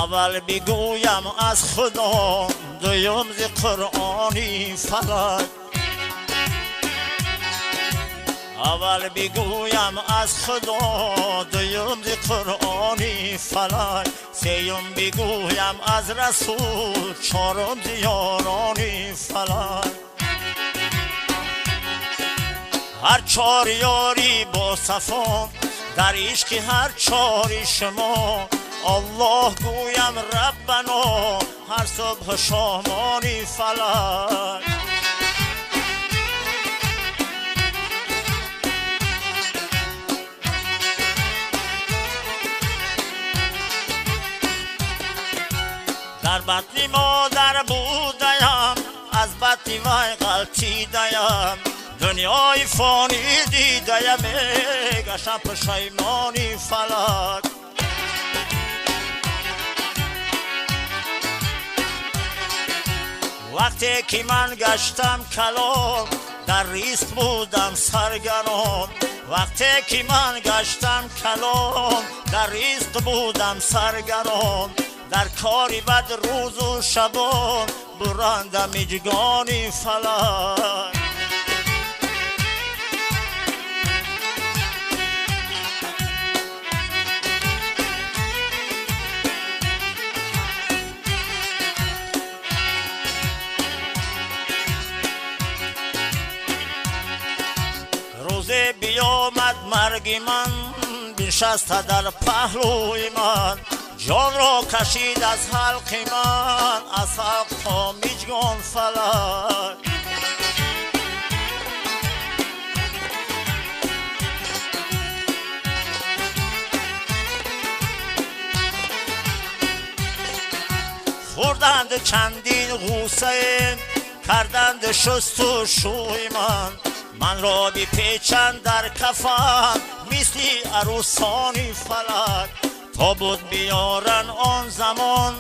اول بگویم از خدا دویم ز قرآنی فلک اول بگویم از خدا دویم ز قرآنی فلک سیم بگویم از رسول چهارم ز یارانی فلک هر چار یاری با صفا در عشق هر چاری شما الله گویم ربنا هر صبح شامانی فلک در بطن مادر بودیم از بطن وی غلطیدیم دنیای فانی دیدیم گشتم پشیمانی فلک وقتی که من گشتم کلام در ریسک بودم سرگران وقتی که من گشتم کلام در ریسک بودم سرگران در کاری بد روز و شبان برندم اجگانی فلک روزه بیامد مرگ من بنشست در پهلوی من جان را کشید از حلق من از حلق تا میجگان فلک خوردند چندین غوسه کردند شست و شوی من را بپیچند در کفن مثلی عروسانی فلک تا بود بیارن آن زمان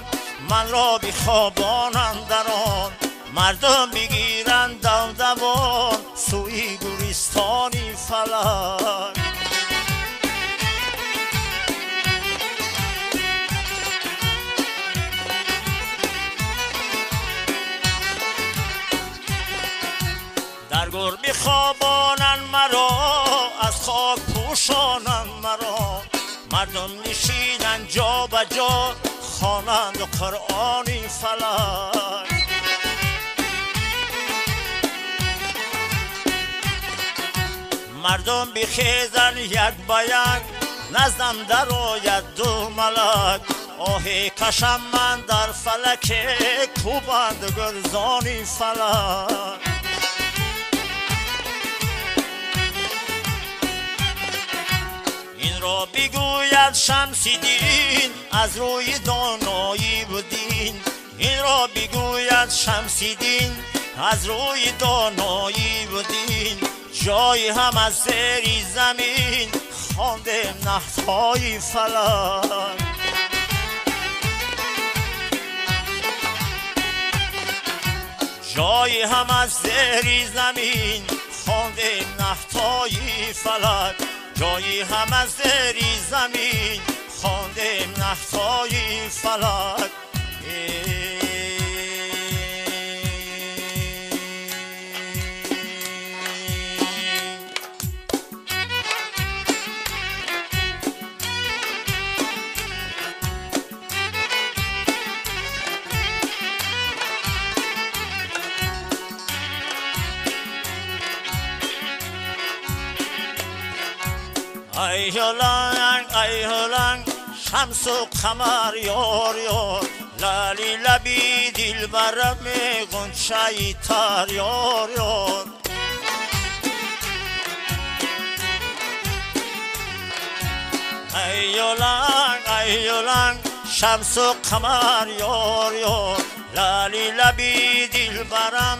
من را بخوابانند در آن مردم بگیرند دودوان سوی گورستانی فلک در گور بخوابانند مرا از خاک پوشانند مرا مردم نشینند جا به جا خوانند قرآنی فلک مردم بخیزند یک به یک نزدم در آید دو ملک آه کشم من در فلک کوبند گرزانی فلک را بگوید شمس دین از روی دانایی بودین این را بگوید شمس دین از روی دانایی بودین جای هم از زیر زمین خواندیم نهتهای فلک جای هم از زیر زمین خواندیم نهتهای فلک جایی هم از زیر زمین خواندیم نهتهای فلک ای هلنگ شمس و قمر یار یار لالی لبی دل برم غنچه تر یار یار ای هلنگ شمس و قمر یار یار لالی لبی دل برم